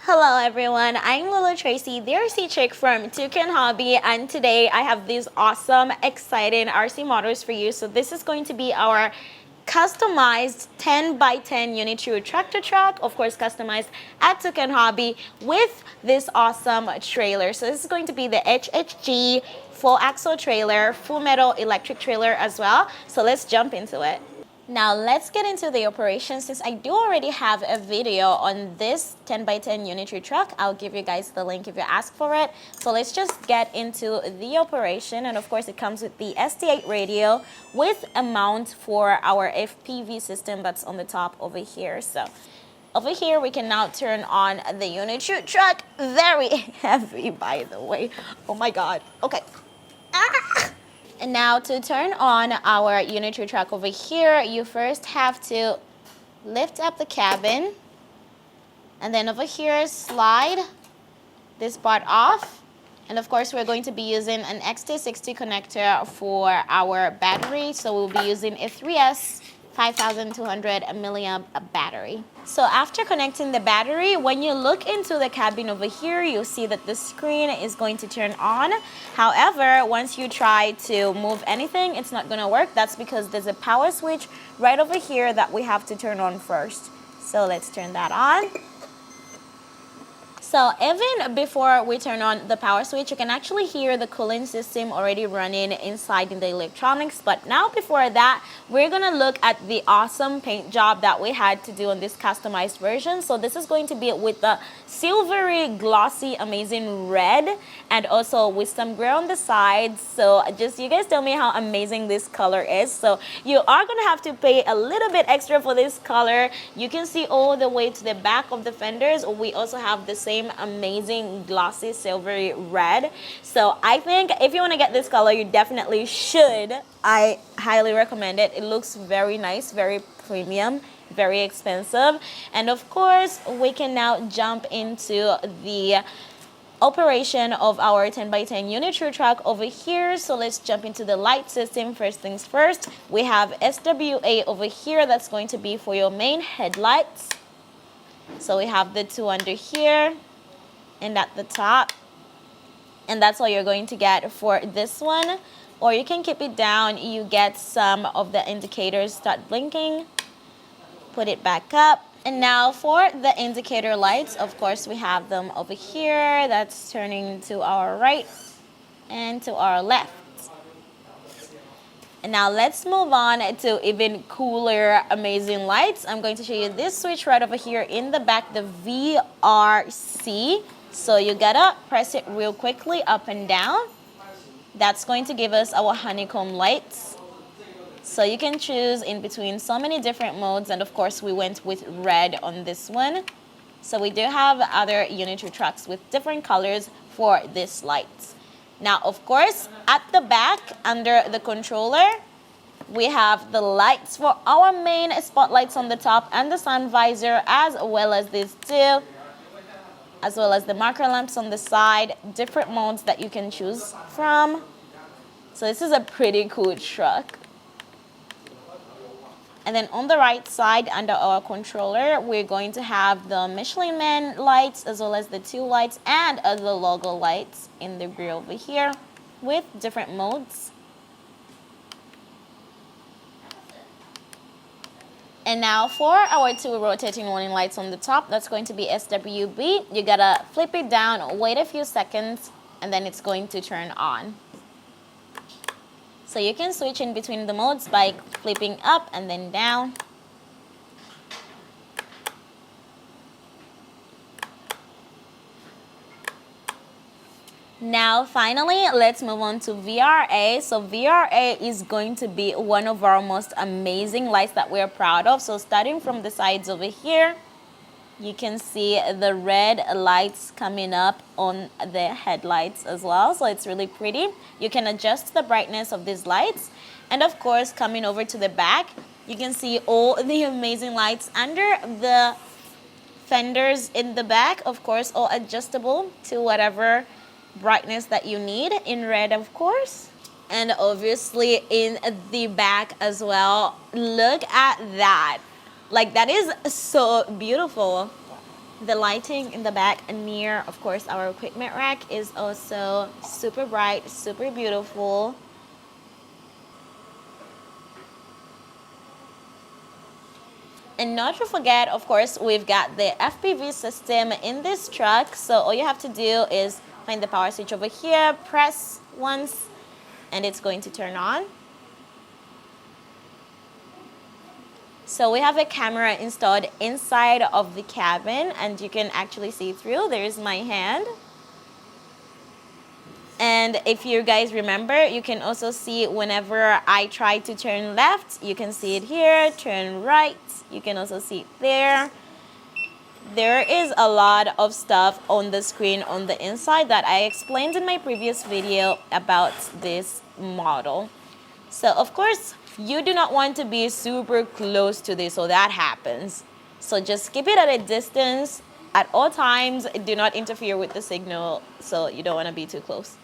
Hello everyone, I'm Lolo Tracy, the RC chick from ToucanHobby, and today I have these awesome, exciting RC models for you. So this is going to be our customized 10x10 UNITRU tractor truck, of course customized at ToucanHobby with this awesome trailer. So this is going to be the HHG full axle trailer, full metal electric trailer as well. So let's jump into it. Now let's get into the operation. Since I do already have a video on this 10x10 UNITRU truck, I'll give you guys the link if you ask for it. So let's just get into the operation. And of course it comes with the ST8 radio with a mount for our FPV system that's on the top over here. So over here we can now turn on the UNITRU truck. Very heavy, by the way. Oh my God. Okay. Ah! And now to turn on our UNITRU truck over here, you first have to lift up the cabin, and then over here slide this part off. And of course we're going to be using an XT60 connector for our battery, so we'll be using a 3S 5200 milliamp battery. So after connecting the battery, when you look into the cabin over here, you'll see that the screen is going to turn on. However, once you try to move anything, it's not going to work. That's because there's a power switch right over here that we have to turn on first. So let's turn that on. So even before we turn on the power switch, you can actually hear the cooling system already running inside in the electronics. But now before that, we're gonna look at the awesome paint job that we had to do on this customized version. So this is going to be with the silvery, glossy, amazing red, and also with some gray on the sides. So just you guys tell me how amazing this color is. So you are gonna have to pay a little bit extra for this color. You can see all the way to the back of the fenders. We also have the same amazing glossy silvery red. So I think if you want to get this color, you definitely should. I highly recommend it. It looks very nice, very premium, very expensive. And of course we can now jump into the operation of our 10x10 UNITRU truck over here. So let's jump into the light system. First things first, we have SWA over here. That's going to be for your main headlights. So we have the two under here and at the top, and that's all you're going to get for this one. Or you can keep it down, you get some of the indicators start blinking, put it back up. And now for the indicator lights, of course we have them over here. That's turning to our right and to our left. And now let's move on to even cooler, amazing lights. I'm going to show you this switch right over here in the back, the VRC. So you gotta press it real quickly up and down. That's going to give us our honeycomb lights. So you can choose in between so many different modes, and of course we went with red on this one. So we do have other UNITRU trucks with different colors for this lights. Now, of course, at the back under the controller, we have the lights for our main spotlights on the top and the sun visor, as well as these two, as well as the marker lamps on the side, different modes that you can choose from. So this is a pretty cool truck. And then on the right side under our controller, we're going to have the Michelin Man lights, as well as the two lights and the logo lights in the grill over here with different modes. And now for our two rotating warning lights on the top, that's going to be SWB. You gotta flip it down, wait a few seconds, and then it's going to turn on. So you can switch in between the modes by flipping up and then down. Now finally, let's move on to VRA. So VRA is going to be one of our most amazing lights that we're proud of. So starting from the sides over here, you can see the red lights coming up on the headlights as well. So it's really pretty. You can adjust the brightness of these lights. And of course, coming over to the back, you can see all the amazing lights under the fenders in the back. Of course, all adjustable to whatever brightness that you need, in red of course. And obviously in the back as well. Look at that. Like, that is so beautiful. The lighting in the back near, of course, our equipment rack is also super bright, super beautiful. And not to forget, of course, we've got the FPV system in this truck. So all you have to do is find the power switch over here, press once, and it's going to turn on. So we have a camera installed inside of the cabin, and you can actually see through. There's my hand. And if you guys remember, you can also see whenever I try to turn left, you can see it here, turn right, you can also see it there. There is a lot of stuff on the screen on the inside that I explained in my previous video about this model. So of course, you do not want to be super close to this so that happens. So just keep it at a distance at all times. Do not interfere with the signal, so you don't want to be too close.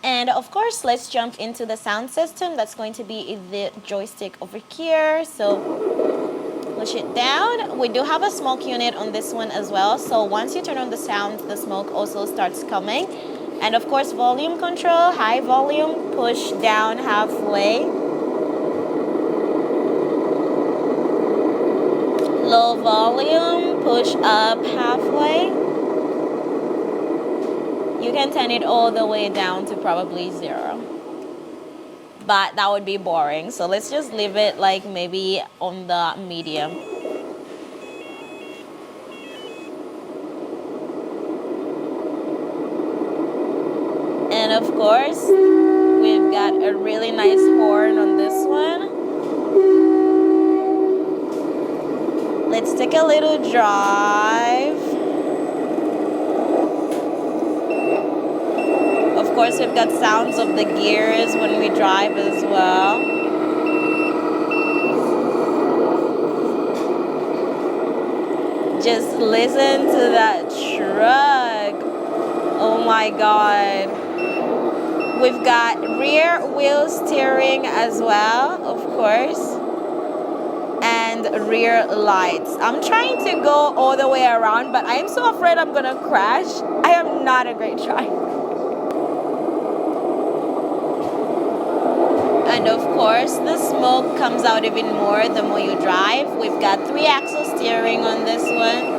And of course, let's jump into the sound system. That's going to be the joystick over here. So push it down. We do have a smoke unit on this one as well. So once you turn on the sound, the smoke also starts coming. And of course, volume control, high volume, push down halfway. Low volume, push up halfway. You can turn it all the way down to probably 0. But that would be boring. So let's just leave it like maybe on the medium. And of course, we've got a really nice horn on this one. Let's take a little drive. Of course, we've got sounds of the gears when we drive as well. Just listen to that truck. Oh my God. We've got rear wheel steering as well, of course. And rear lights. I'm trying to go all the way around, but I am so afraid I'm gonna crash. I am not a great driver. And of course, the smoke comes out even more the more you drive. We've got 3-axle steering on this one.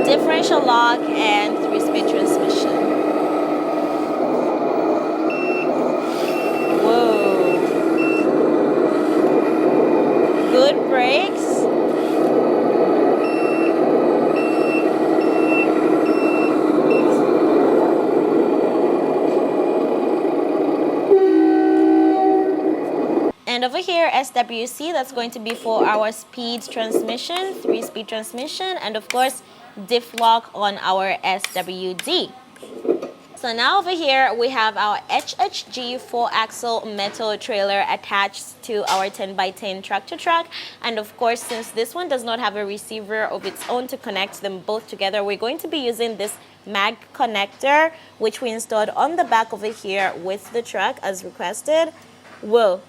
Differential lock and 3-speed transmission. Whoa. Good brakes. And over here, SWC, that's going to be for our speed transmission, 3-speed transmission, and of course, diff lock on our SWD. So now over here, we have our HHG 4-axle metal trailer attached to our 10x10 tractor-truck. And of course, since this one does not have a receiver of its own to connect them both together, we're going to be using this mag connector, which we installed on the back over here with the truck as requested. Whoa.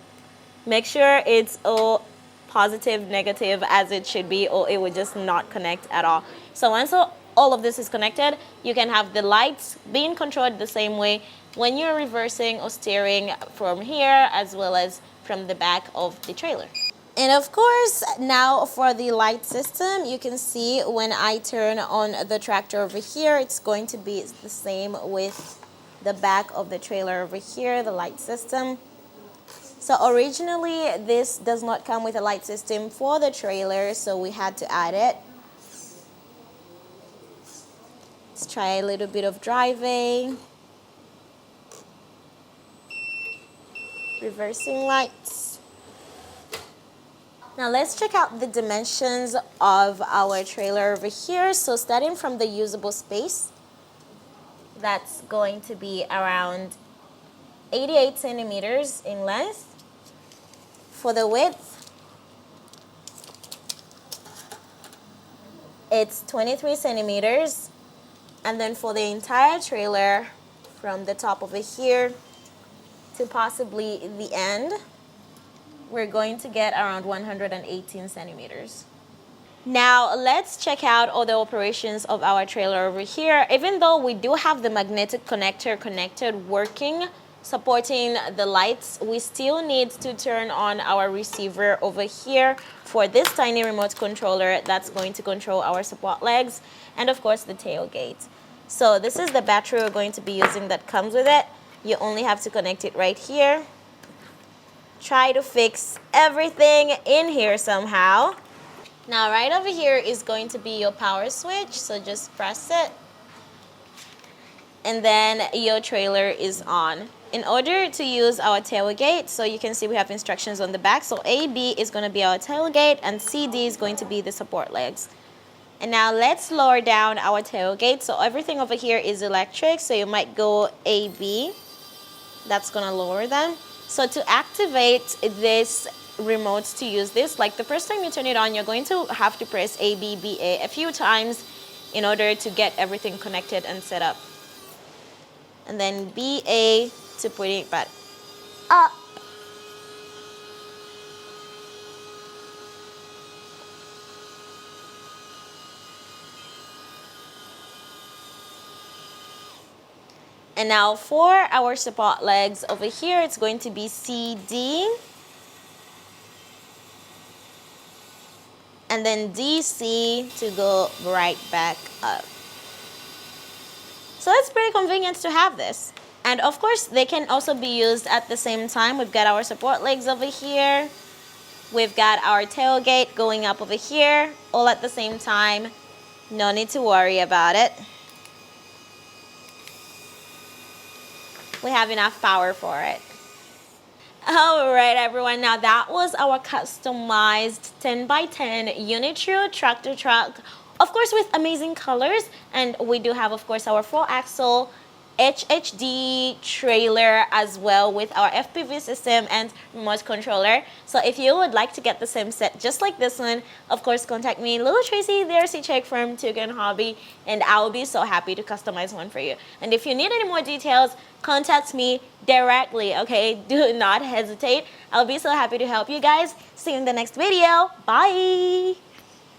Make sure it's all positive, negative as it should be, or it would just not connect at all. So once all of this is connected, you can have the lights being controlled the same way when you're reversing or steering from here as well as from the back of the trailer. And of course, now for the light system, you can see when I turn on the tractor over here, it's going to be the same with the back of the trailer over here, the light system. So originally, this does not come with a light system for the trailer, so we had to add it. Let's try a little bit of driving. Reversing lights. Now let's check out the dimensions of our trailer over here. So starting from the usable space, that's going to be around 88 centimeters in length. For the width, it's 23 centimeters. And then for the entire trailer, from the top over here to possibly the end, we're going to get around 118 centimeters. Now let's check out all the operations of our trailer over here. Even though we do have the magnetic connector connected working, supporting the lights, we still need to turn on our receiver over here for this tiny remote controller that's going to control our support legs and of course the tailgate. So this is the battery we're going to be using that comes with it. You only have to connect it right here. Try to fix everything in here somehow. Now right over here is going to be your power switch, so just press it and then your trailer is on. In order to use our tailgate, so you can see we have instructions on the back, so AB is going to be our tailgate and CD is going to be the support legs. And now let's lower down our tailgate. So everything over here is electric, so you might go AB. That's going to lower them. So to activate this remote, to use this, like the first time you turn it on, you're going to have to press ABBA a few times in order to get everything connected and set up. And then BA to put it back up. And now for our support legs over here, it's going to be CD. And then DC to go right back up. So it's pretty convenient to have this. And of course, they can also be used at the same time. We've got our support legs over here. We've got our tailgate going up over here, all at the same time. No need to worry about it. We have enough power for it. All right, everyone. Now that was our customized 10x10 UNITRU tractor truck, of course, with amazing colors. And we do have, of course, our 4-axle HHG trailer as well with our FPV system and remote controller. So if you would like to get the same set just like this one, of course, contact me, Little Tracy, the RC Chick from ToucanHobby, and I'll be so happy to customize one for you. And if you need any more details, contact me directly, okay? Do not hesitate. I'll be so happy to help you guys. See you in the next video. Bye!